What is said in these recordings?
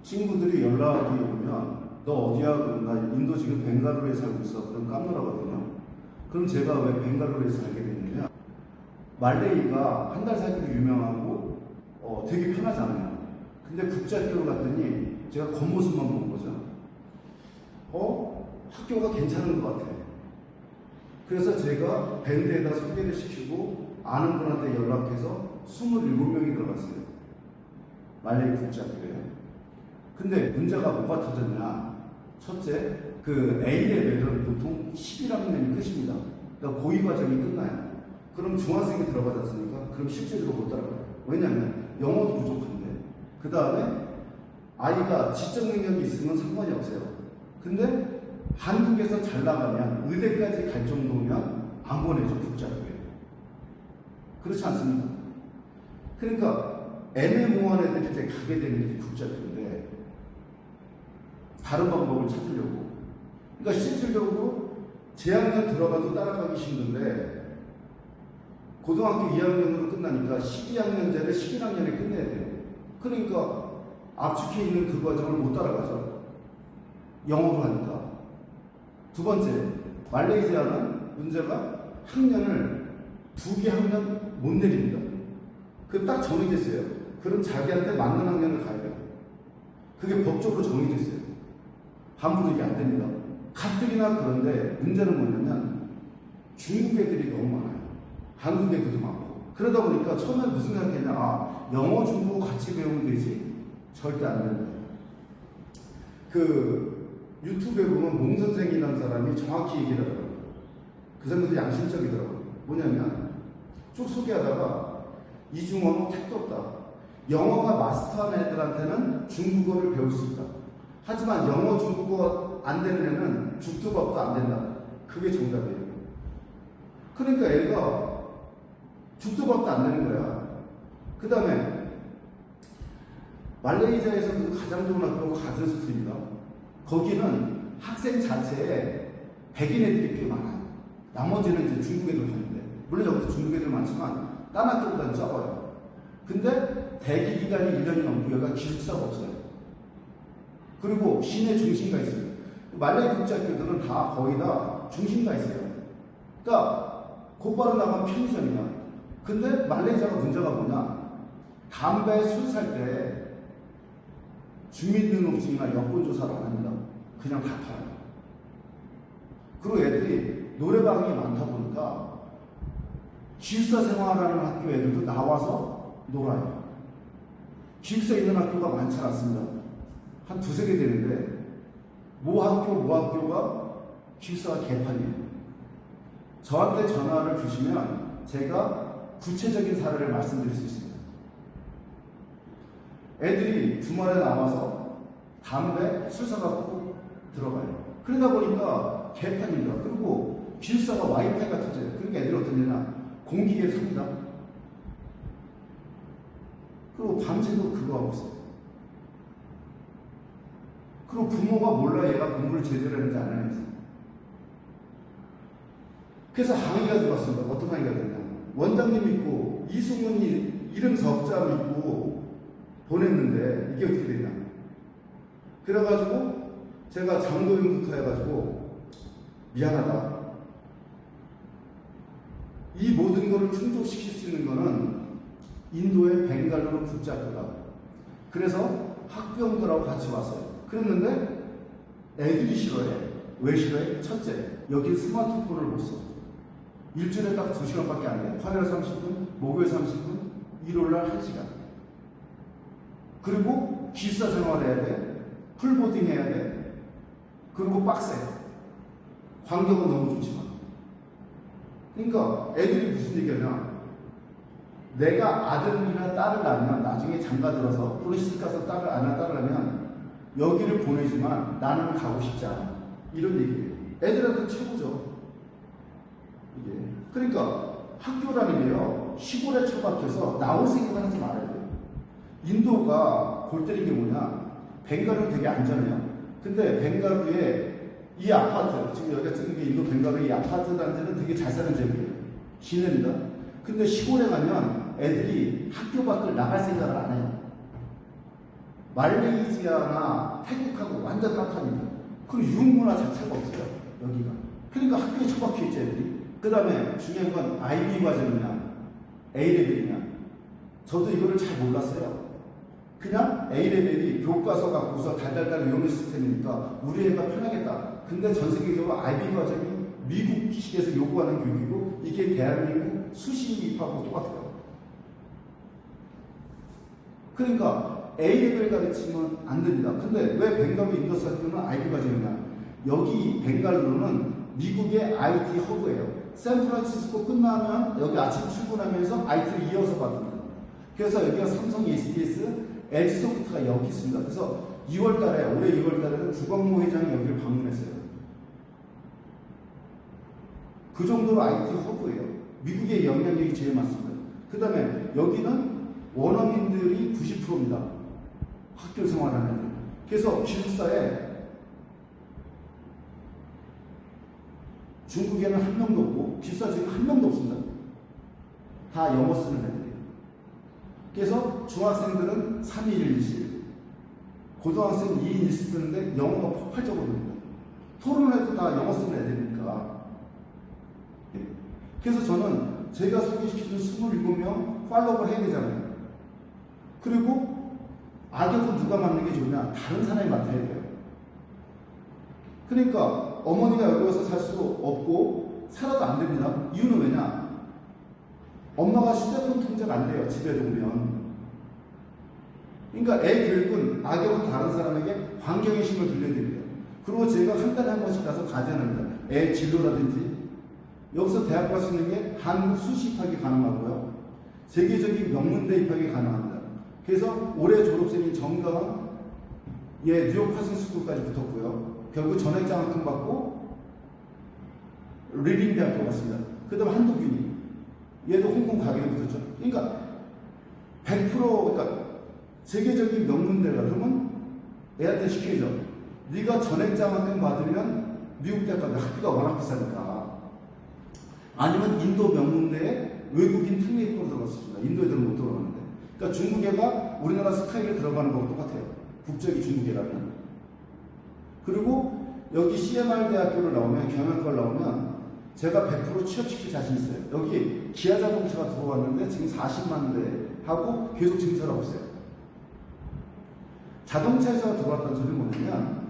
친구들이 연락이 오면 너 어디야? 그럼 나 인도 지금 벵갈루루에 살고 있어. 그럼 깜놀하거든요. 그럼 제가 왜 벵갈루루에 살게 됐느냐? 말레이가 한 달 살기로 유명하고 되게 편하잖아요. 근데 국제학교를 갔더니 제가 겉모습만 본 거죠. 학교가 괜찮은 것 같아. 그래서 제가 밴드에다 소개를 시키고 아는 분한테 연락해서 27명이 들어갔어요. 말레이 국제학교에. 근데 문제가 뭐가 터졌냐? 첫째, 그 A레벨은 보통 11학년이 끝입니다. 그러니까 고위 과정이 끝나요. 그럼 중학생이 들어가지 않습니까? 그럼 실제로 못 따라가요. 왜냐하면 영어도 부족한데. 그 다음에 아이가 지적 능력이 있으면 상관이 없어요. 근데 한국에서 잘 나가면 의대까지 갈 정도면 안 보내죠, 국제학교에. 그렇지 않습니까? 그러니까 애매모호한 애들이 이제 가게 되는 게 국제학교인데 다른 방법을 찾으려고. 그러니까 실질적으로 재학년 들어가도 따라가기 힘든데 고등학교 2학년으로 끝나니까 12학년제를 11학년에 끝내야 돼요. 그러니까 압축해 있는 그 과정을 못 따라가죠. 영어로 하니까. 두 번째, 말레이시아는 문제가 학년을 2개 학년 못 내립니다. 그 딱 정해졌어요. 그럼 자기한테 맞는 학년을 가야 돼요. 그게 법적으로 정해졌어요. 함부로 이게 안 됩니다. 가뜩이나 그런데 문제는 뭐냐면 중국 애들이 너무 많아요. 한국 애들도 많고. 그러다 보니까 처음에 무슨 생각했냐. 영어, 중국어 같이 배우면 되지. 절대 안 된다. 유튜브에 보면 몽 선생이라는 사람이 정확히 얘기를 하더라고요. 그 사람도 양심적이더라고요. 뭐냐면 쭉 소개하다가 이중언어 택도 없다. 영어가 마스터한 애들한테는 중국어를 배울 수 있다. 하지만 영어, 중국어 안 되는 애는 죽도 밥도 안 된다. 그게 정답이에요. 그러니까 애가 죽도 밥도 안 되는 거야. 그 다음에 말레이시아에서 가장 좋은 학교가 가든스쿨입니다. 거기는 학생 자체에 백인 애들이 꽤 많아요. 나머지는 이제 중국 애들 가는데, 물론 여기도 중국 애들 많지만 딴 학교보다는 적어요. 근데 대기 기간이 1년이 넘고 여기가 기숙사가 없어요. 그리고 시내 중심가 있어요. 말레이 국제학교들은 다 거의 다 중심가 있어요. 그러니까 곧바로 나가면 편의점이야. 근데 말레이시아가 문제가 뭐냐? 담배, 술 살 때 주민등록증이나 여권조사를 안 합니다. 그냥 다 팔아요. 그리고 애들이 노래방이 많다 보니까 기숙사 생활하는 학교 애들도 나와서 놀아요. 기숙사에 있는 학교가 많지 않습니다. 한 두세 개 되는데 모 학교가 기숙사가 개판이에요. 저한테 전화를 주시면 제가 구체적인 사례를 말씀드릴 수 있습니다. 애들이 주말에 나와서 담배, 술 사갖고 들어가요. 그러다 보니까 개판입니다. 그리고 기숙사가 와이파이가 터져요. 그러니까 애들이 어떤 일이냐, 공기계를 삽니다. 그리고 밤새도 그거 하고 있어요. 그리고 부모가 몰라 얘가 공부를 제대로 했는지 안 했는지. 그래서 항의가 들어왔습니다. 어떤 항의가 됐냐. 원장님 믿고 이승훈이 이름 석자 믿고 보냈는데 이게 어떻게 되냐. 그래가지고 제가 장도연부터 해가지고 미안하다. 이 모든 것을 충족시킬 수 있는 거는 인도의 벵갈루루 국제학교다. 그래서 학부형들하고 같이 왔어요. 그랬는데 애들이 싫어해. 왜 싫어해? 첫째, 여기 스마트폰을 못 써. 일주일에 딱 2시간밖에 안 돼. 화요일 30분, 목요일 30분, 일요일날 1시간. 그리고 기숙사 생활해야 돼. 풀보딩 해야 돼. 그리고 빡세. 환경은 너무 좋지만. 그러니까 애들이 무슨 얘기하냐. 내가 아들이나 딸을 낳으면 나중에 장가 들어서 또는 시집가서 딸을 낳으면 여기를 보내지만 나는 가고 싶지 않아. 이런 얘기예요. 애들한테 최고죠. 이게. 그러니까 학교라는 게요. 시골에 처박혀서 나올 생각을 하지 말아야 돼요. 인도가 골 때린 게 뭐냐. 벵갈루 되게 안전해요. 근데 벵갈루에 이 아파트, 지금 여기가 찍은 게 인도 벵갈루 이 아파트 단지는 되게 잘 사는 지역이에요. 시내입니다. 근데 시골에 가면 애들이 학교 밖을 나갈 생각을 안 해요. 말레이시아나 태국하고 완전 따뜻합니다. 그리고 유흥문화 자체가 없어요. 여기가. 그러니까 학교에 처박혀 있죠, 애들이. 그 다음에 중요한 건 IB 과정이냐, A레벨이냐. 저도 이거를 잘 몰랐어요. 그냥 A레벨이 교과서 갖고서 달달달 외우는 시스템이니까 우리 애가 편하겠다. 근데 전 세계적으로 IB 과정이 미국식에서 요구하는 교육이고 이게 대한민국 수시 입학하고 똑같아요. 그러니까 A레벨 가르치면 안 됩니다. 근데 왜 벵갈루 인더스 학교는 IB 과정이냐? 여기 벵갈루는 미국의 IT 허브예요. 샌프란시스코 끝나면 여기 아침 출근하면서 IT를 이어서 받습니다. 그래서 여기가 삼성, SDS, LG소프트가 여기 있습니다. 그래서 2월 달에, 올해 2월 달에는 주광모 회장이 여기를 방문했어요. 그 정도로 IT 허브예요. 미국의 영향력이 제일 많습니다. 그 다음에 여기는 원어민들이 90%입니다. 학교 생활하는 애들. 그래서 기숙사에 중국에는 한 명도 없고 기숙사 지금 한 명도 없습니다. 다 영어 쓰는 애들이에요. 그래서 중학생들은 3일 1실, 고등학생 2인 1실 쓰는데 영어가 폭발적으로 됩니다. 토론해도 다 영어 쓰는 애들이니까. 그래서 저는 제가 소개시켜준 27명 팔로우를 해야 되잖아요. 그리고 악역은 누가 맡는 게 좋냐? 다른 사람이 맡아야 돼요. 그러니까 어머니가 여기 와서 살 수 없고 살아도 안 됩니다. 이유는 왜냐? 엄마가 휴대폰 통제가 안 돼요. 집에 오면. 그러니까 애 교육은 악역은 다른 사람에게 환경의 힘을 빌려드려요. 그리고 제가 한 달에 한 번씩 가서 가전합니다. 애 진로라든지 여기서 대학 갈 수 있는 게 한국 수시 입학이 가능하고요. 세계적인 명문대 입학이 가능합니다. 그래서 올해 졸업생인 정가은 뉴욕 파슨스쿨까지 붙었고요. 결국 전액장학금 받고 리빙 대학교 갔습니다. 그 다음 한국인이 얘도 홍콩 가게에 붙었죠. 그러니까 100% 그러니까 세계적인 명문대가 그러면 애한테 시켜야죠. 네가 전액장학금 받으면 미국 대학 가면 학비가 워낙 비싸니까. 아니면 인도 명문대에 외국인 특례입학으로 들어갔습니다. 인도 애들은 못 들어가는데. 그러니까 중국애가 우리나라 스카이를 들어가는 거랑 똑같아요. 국적이 중국애라면. 그리고 여기 CMR 대학교를 나오면, 경영학과를 나오면 제가 100% 취업시킬 자신 있어요. 여기 기아자동차가 들어왔는데 지금 40만 대 하고 계속 증설을 하고 있어요. 자동차에서 들어왔다는 소리는 뭐냐면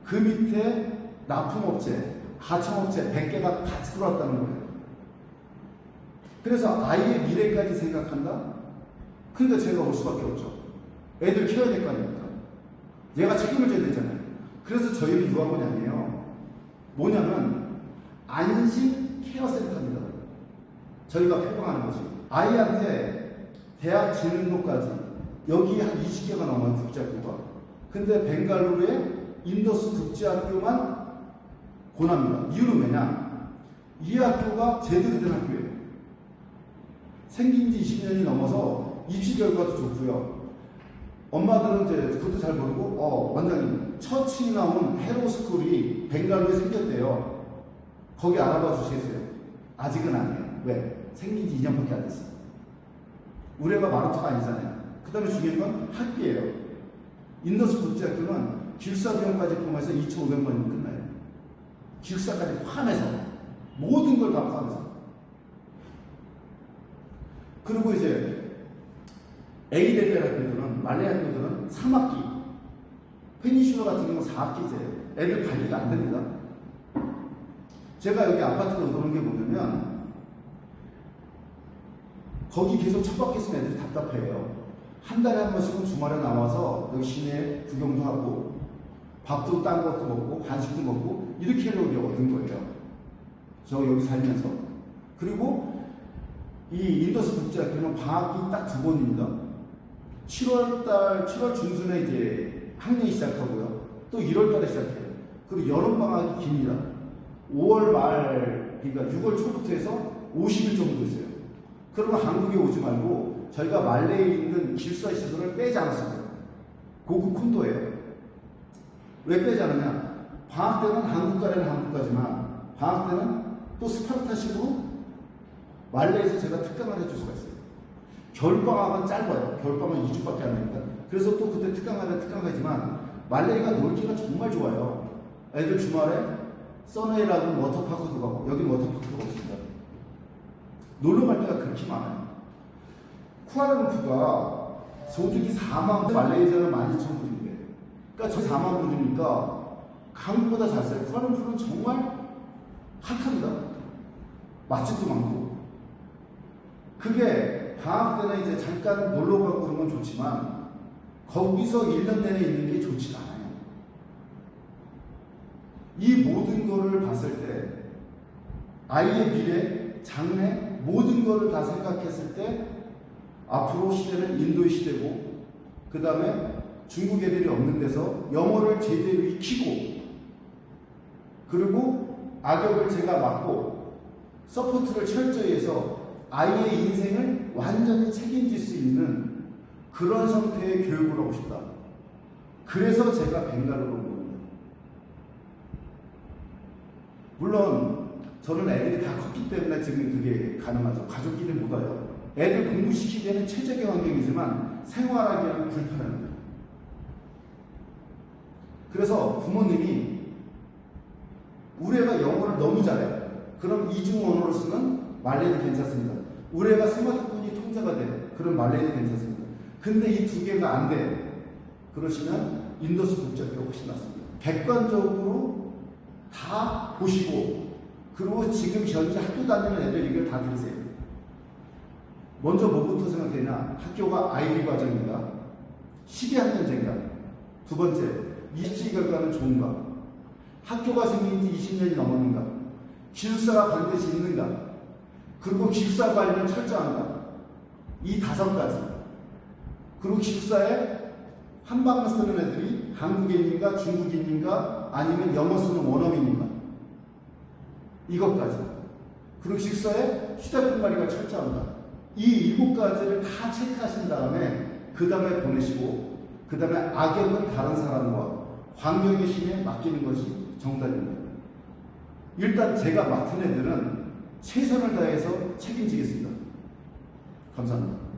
그 밑에 납품업체, 하청업체 100개가 같이 들어왔다는 거예요. 그래서 아이의 미래까지 생각한다? 그러니까 제가 올 수밖에 없죠. 애들 키워야 될 거 아닙니까? 얘가 책임을 져야 되잖아요. 그래서 저희는 유학원이 아니에요. 뭐냐면 안심 케어센터입니다. 저희가 표방하는 거지. 아이한테 대학 진학로까지 여기 한 20개가 넘어요. 국제학교가. 근데 벵갈루루에 인더스 국제학교만 고납니다. 이유는 뭐냐? 이 학교가 제대로 된 학교예요. 생긴 지 20년이 넘어서 입시 결과도 좋고요. 엄마들은 이제 그것도 잘 모르고 원장님 처치 나온 헤로스쿨이 벵갈루에 생겼대요. 거기 알아봐 주시겠어요? 아직은 아니에요. 왜? 생긴 지 2년밖에 안 됐어요. 우리 애가 마라토가 아니잖아요. 그 다음에 중요한 건 학비예요. 인더스 국제학교는 기숙사 비용까지 포함해서 2,500원이면 끝나요. 기숙사까지 포함해서 모든 걸 다 포함해서. 그리고 이제 A레벨 학교들은 말레 학교들은 3학기, 페니슐러 같은 경우는 4학기제예요. 애들 관리가 안 됩니다. 제가 여기 아파트를 얻어놓은 게 뭐냐면 거기 계속 처박혔으면 애들이 답답해요. 한 달에 한 번씩은 주말에 나와서 여기 시내 구경도 하고 밥도 딴 것도 먹고 간식도 먹고 이렇게 하려고 얻은 거예요. 저 여기 살면서. 그리고 이 인더스 국제학교는 방학이 딱 2번입니다. 7월 중순에 이제 학년이 시작하고요. 또 1월 달에 시작해요. 그리고 여름방학이 깁니다. 5월 말, 그러니까 6월 초부터 해서 50일 정도 있어요. 그러면 한국에 오지 말고 저희가 말레이에 있는 기숙사 시설을 빼지 않았습니다. 고급 콘도예요. 왜 빼지 않았냐? 방학 때는 한국 가려면 한국 가지만 방학 때는 또 스파르타식으로 말레이에서 제가 특강을 해줄 수가 있어요. 겨울방학은 짧아요. 겨울방학은 2주밖에 안 되니까. 그래서 또 그때 특강하지만 말레이가 놀기가 정말 좋아요. 애들 주말에 써네이라고 워터파크도 가고, 여기 워터파크가 없습니다. 놀러 갈 데가 그렇게 많아요. 쿠알라룸푸르가 소득이 4만, 말레이시아는 12,000불인데, 그러니까 저 4만 불이니까 한국보다 잘 써요. 쿠알라룸푸르는 정말 핫합니다. 맛집도 많고. 그게 방학 때는 이제 잠깐 놀러 가고 그런 건 좋지만, 거기서 1년 내내 있는 게 좋지가 않아요. 이 모든 거를 봤을 때, 아이의 미래, 장래, 모든 거를 다 생각했을 때, 앞으로 시대는 인도의 시대고, 그 다음에 중국 애들이 없는 데서 영어를 제대로 익히고, 그리고 악역을 제가 맡고, 서포트를 철저히 해서 아이의 인생을 완전히 책임질 수 있는 그런 형태의 교육을 하고 싶다. 그래서 제가 벵갈로로 온 겁니다. 물론 저는 애들이 다 컸기 때문에 지금 그게 가능하죠. 가족끼리 못 와요. 애들 공부시키기에는 최적의 환경이지만 생활하기에는 불편합니다. 그래서 부모님이 우리 애가 영어를 너무 잘해요. 그럼 이중 언어로 쓰는 말레이도 괜찮습니다. 우리 애가 스마트폰이 통제가 돼. 그럼 말레이도 괜찮습니다. 근데 이 두 개가 안 돼. 그러시면 인도스 국제학교가 훨씬 낫습니다. 객관적으로 다 보시고, 그리고 지금 현재 학교 다니는 애들 이걸 다 들으세요. 먼저 뭐부터 생각되냐? 학교가 아이비 과정인가? 12학년제인가? 두 번째, 입시 결과는 좋은가? 학교가 생긴 지 20년이 넘었는가? 기숙사가 반드시 있는가? 그리고 기숙사 관리는 철저한가? 이 5가지. 그리고 기숙사에 한방을 쓰는 애들이 한국인인가 중국인인가 아니면 영어 쓰는 원어민인가? 이것까지. 그리고 기숙사에 휴대폰 관리가 철저한가? 이 7가지를 다 체크하신 다음에 그 다음에 보내시고, 그 다음에 악역은 다른 사람과 환경의 힘에 맡기는 것이 정답입니다. 일단 제가 맡은 애들은 최선을 다해서 책임지겠습니다. 감사합니다.